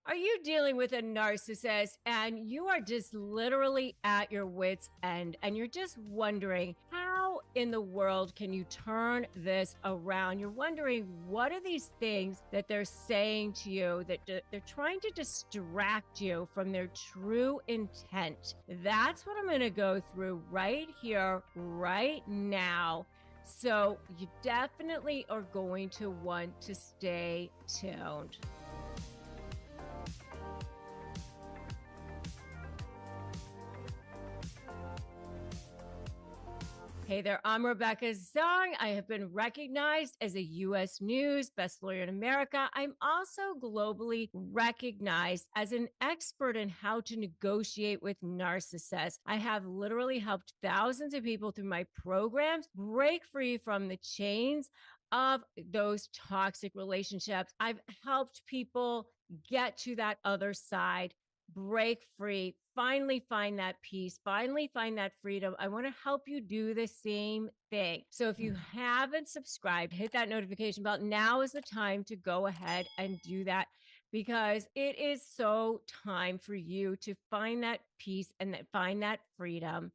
Are you dealing with a narcissist and you are just literally at your wits' end and you're just wondering how in the world can you turn this around? You're wondering what are these things that they're saying to you that they're trying to distract you from their true intent. That's what I'm going to go through right here, right now. So you definitely are going to want to stay tuned. Hey there, I'm Rebecca Zung. I have been recognized as a U.S. News Best Lawyer in America. I'm also globally recognized as an expert in how to negotiate with narcissists. I have literally helped thousands of people through my programs break free from the chains of those toxic relationships. I've helped people get to that other side, break free, finally find that peace, finally find that freedom. I want to help you do the same thing. So if you haven't subscribed, hit that notification bell. Now is the time to go ahead and do that because it is so time for you to find that peace and find that freedom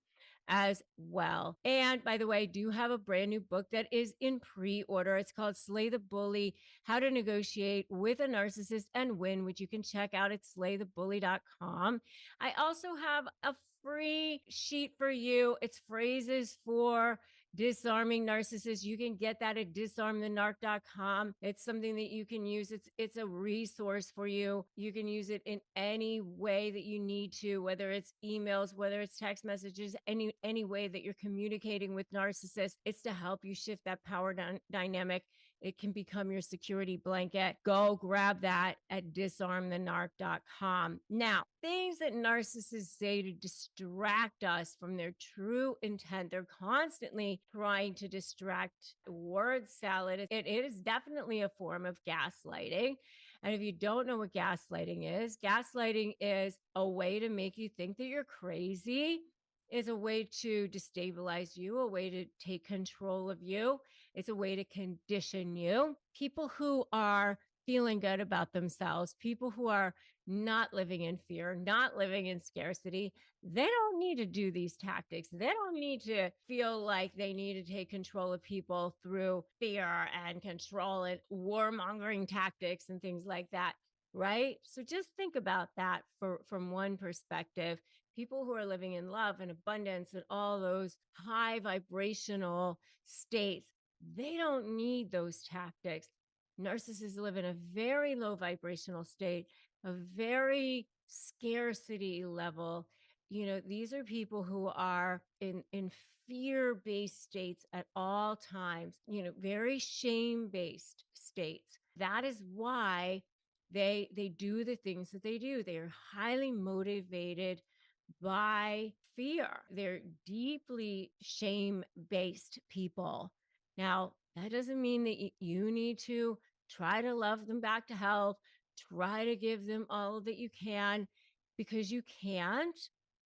as well. And by the way, I do have a brand new book that is in pre-order. It's called Slay the Bully: How to Negotiate with a Narcissist and Win, which you can check out at slaythebully.com. I also have a free sheet for you. It's phrases for disarming narcissists. You can get that at disarmthenarc.com. It's something that you can use. It's a resource for you. You can use it in any way that you need to, whether it's emails, whether it's text messages, any way that you're communicating with narcissists. It's to help you shift that power dynamic. It can become your security blanket. Go grab that at disarmthenarc.com. Now, things that narcissists say to distract us from their true intent. They're constantly trying to distract. Word salad. It is definitely a form of gaslighting. And if you don't know what gaslighting is a way to make you think that you're crazy, is a way to destabilize you, a way to take control of you. It's a way to condition you. People who are feeling good about themselves, people who are not living in fear, not living in scarcity, they don't need to do these tactics. They don't need to feel like they need to take control of people through fear and control and warmongering tactics and things like that. Right. So just think about that from one perspective. People who are living in love and abundance and all those high vibrational states, they don't need those tactics. Narcissists live in a very low vibrational state, a very scarcity level. These are people who are in fear-based states at all times, very shame-based states. That is why they do the things that they do. They are highly motivated by fear. They're deeply shame-based people. Now, that doesn't mean that you need to try to love them back to health, try to give them all that you can, because you can't.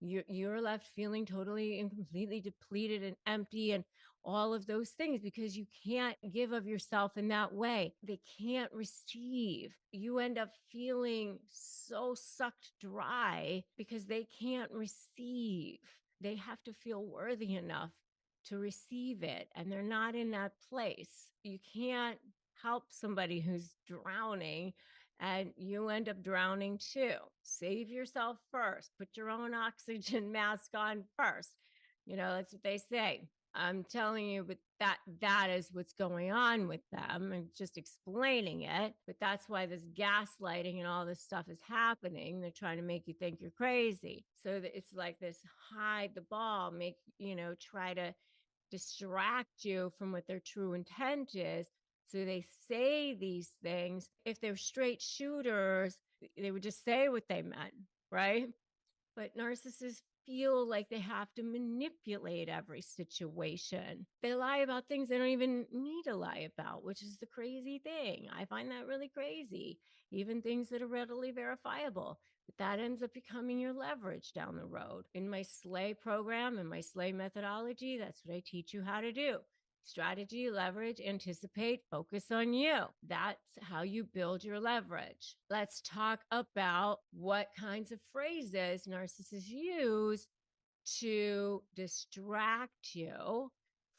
You're left feeling totally and completely depleted and empty and all of those things because you can't give of yourself in that way. They can't receive. You end up feeling so sucked dry because they can't receive. They have to feel worthy enough to receive it, and they're not in that place. You can't help somebody who's drowning and you end up drowning too. Save yourself first. Put your own oxygen mask on first. That's what they say. I'm telling you, but that is what's going on with them. I'm just explaining it, but that's why this gaslighting and all this stuff is happening. They're trying to make you think you're crazy. So that it's like this hide the ball, try to distract you from what their true intent is. So they say these things. If they're straight shooters, they would just say what they meant, right? But narcissists feel like they have to manipulate every situation. They lie about things they don't even need to lie about, which is the crazy thing. I find that really crazy. Even things that are readily verifiable. But that ends up becoming your leverage down the road. In my SLAY program and my SLAY methodology, that's what I teach you how to do. Strategy, leverage, anticipate, focus on you. That's how you build your leverage. Let's talk about what kinds of phrases narcissists use to distract you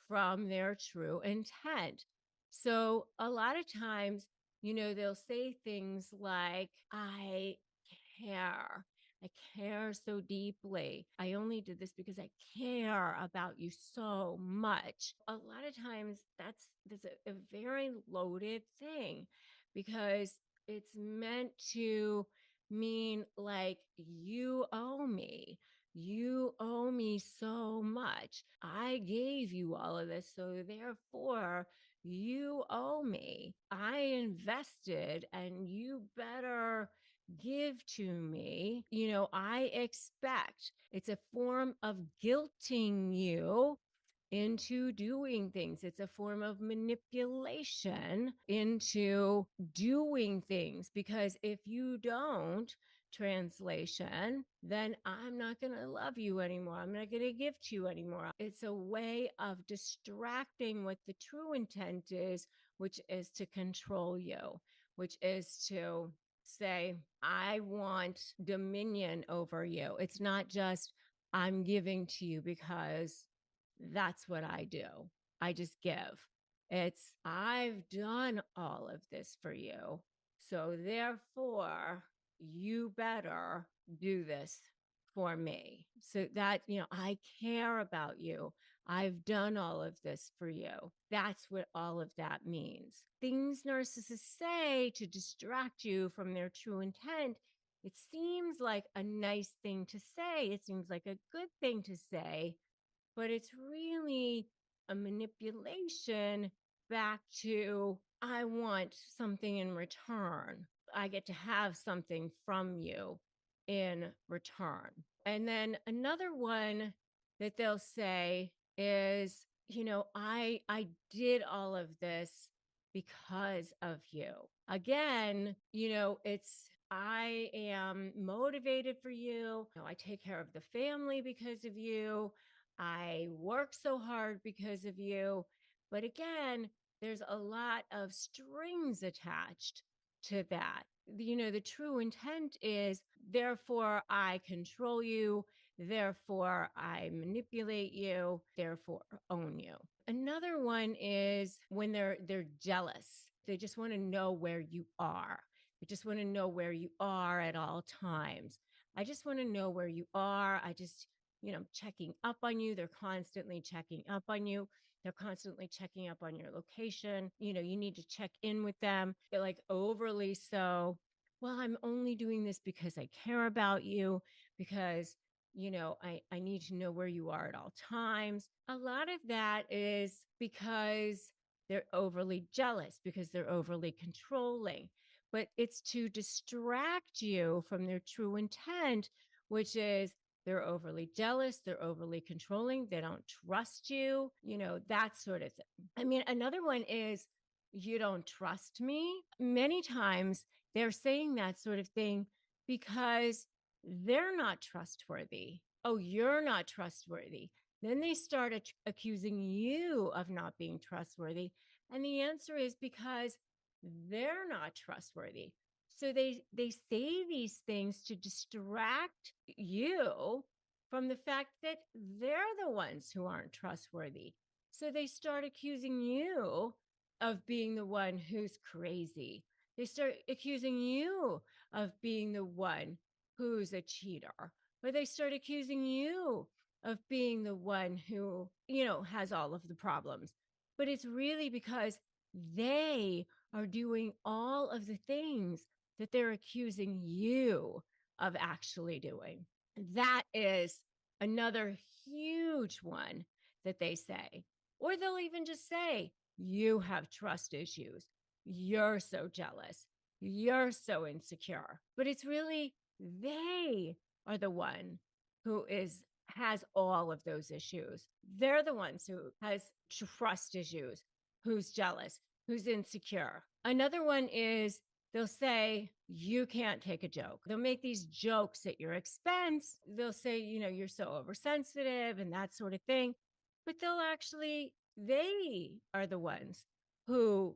from their true intent. So, a lot of times, they'll say things like, I care. I care so deeply. I only did this because I care about you so much. A lot of times that's a very loaded thing because it's meant to mean like you owe me. You owe me so much. I gave you all of this, so therefore you owe me. I invested and you better give to me. I expect. It's a form of guilting you into doing things. It's a form of manipulation into doing things because if you don't, translation, then I'm not going to love you anymore. I'm not going to give to you anymore. It's a way of distracting what the true intent is, which is to control you, which is to say, I want dominion over you. It's not just I'm giving to you because that's what I do. I just give. It's I've done all of this for you. So therefore, you better do this for me. So that, I care about you. I've done all of this for you. That's what all of that means. Things narcissists say to distract you from their true intent, it seems like a nice thing to say. It seems like a good thing to say, but it's really a manipulation back to I want something in return. I get to have something from you in return. And then another one that they'll say is, I did all of this because of you. Again, it's I am motivated for you. I take care of the family because of you. I work so hard because of you. But again, there's a lot of strings attached to that. The true intent is, therefore, I control you. Therefore, I manipulate you. Therefore, own you. Another one is when they're jealous. They just want to know where you are. They just want to know where you are at all times. I just want to know where you are. I just checking up on you. They're constantly checking up on you. They're constantly checking up on your location. You need to check in with them. They're like overly so. Well, I'm only doing this because I care about you, because, I need to know where you are at all times. A lot of that is because they're overly jealous, because they're overly controlling. But it's to distract you from their true intent, which is they're overly jealous, they're overly controlling, they don't trust you, that sort of thing. I mean, another one is you don't trust me. Many times they're saying that sort of thing because they're not trustworthy. Oh, you're not trustworthy. Then they start accusing you of not being trustworthy. And the answer is because they're not trustworthy. So they say these things to distract you from the fact that they're the ones who aren't trustworthy. So they start accusing you of being the one who's crazy. They start accusing you of being the one who's a cheater. Or they start accusing you of being the one who, has all of the problems. But it's really because they are doing all of the things that they're accusing you of actually doing. That is another huge one that they say. Or they'll even just say, you have trust issues. You're so jealous. You're so insecure. But it's really they are the one who has all of those issues. They're the ones who has trust issues, who's jealous, who's insecure. Another one is they'll say, you can't take a joke. They'll make these jokes at your expense. They'll say, you're so oversensitive and that sort of thing. But they'll actually they are the ones who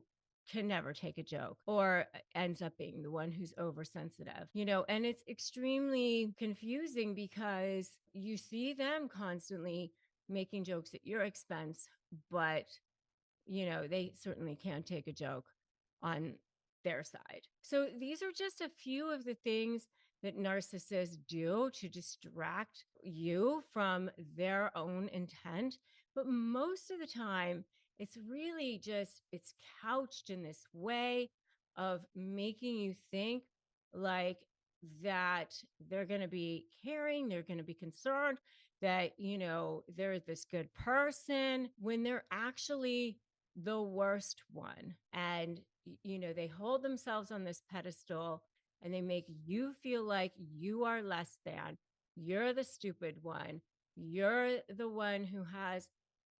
can never take a joke or ends up being the one who's oversensitive, and it's extremely confusing because you see them constantly making jokes at your expense, but they certainly can't take a joke on their side. So these are just a few of the things that narcissists do to distract you from their own intent. But most of the time, it's really just, it's couched in this way of making you think like that they're going to be caring, they're going to be concerned, that, they're this good person when they're actually the worst one. And, they hold themselves on this pedestal and they make you feel like you are less than. You're the stupid one. You're the one who has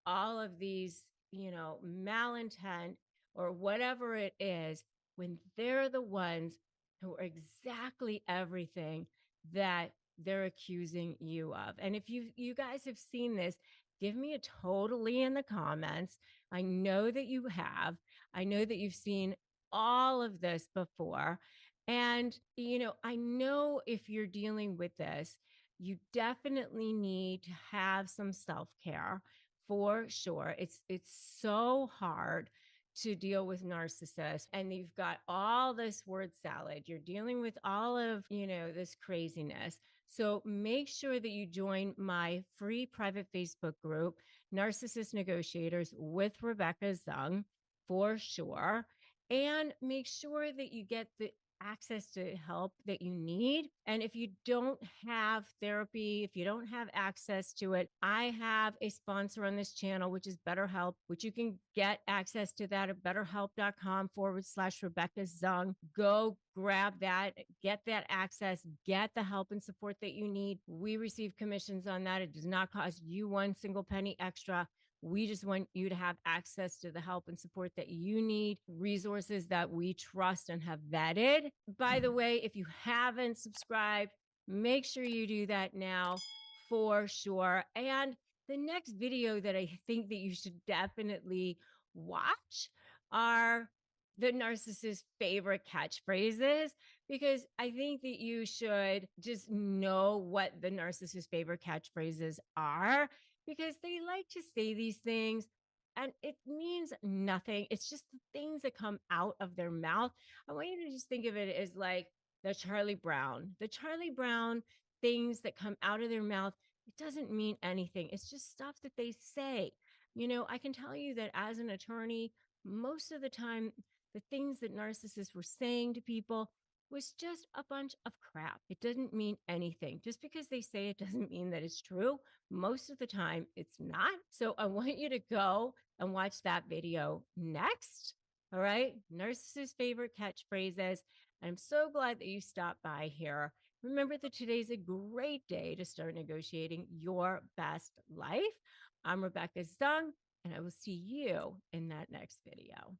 all of these, malintent or whatever it is, when they're the ones who are exactly everything that they're accusing you of. And if you guys have seen this, give me a totally in the comments. I know that you have. I know that you've seen all of this before. And, I know if you're dealing with this, you definitely need to have some self-care for sure. It's so hard to deal with narcissists, and you've got all this word salad. You're dealing with all of, this craziness. So make sure that you join my free private Facebook group, Narcissist Negotiators with Rebecca Zung, for sure. And make sure that you get the access to help that you need. And if you don't have therapy, if you don't have access to it, I have a sponsor on this channel, which is BetterHelp, which you can get access to that at betterhelp.com/Rebecca Zung. Go grab that, get that access, get the help and support that you need. We receive commissions on that. It does not cost you one single penny extra. We just want you to have access to the help and support that you need, resources that we trust and have vetted. By the way, if you haven't subscribed, make sure you do that now for sure. And the next video that I think that you should definitely watch are the narcissist's favorite catchphrases, because I think that you should just know what the narcissist's favorite catchphrases are, because they like to say these things and it means nothing. It's just the things that come out of their mouth. I want you to just think of it as like the Charlie Brown things that come out of their mouth. It doesn't mean anything. It's just stuff that they say. I can tell you that as an attorney, most of the time, the things that narcissists were saying to people was just a bunch of crap. It doesn't mean anything. Just because they say it doesn't mean that it's true. Most of the time, it's not. So I want you to go and watch that video next. All right. Narcissist favorite catchphrases. I'm so glad that you stopped by here. Remember that today's a great day to start negotiating your best life. I'm Rebecca Zung, and I will see you in that next video.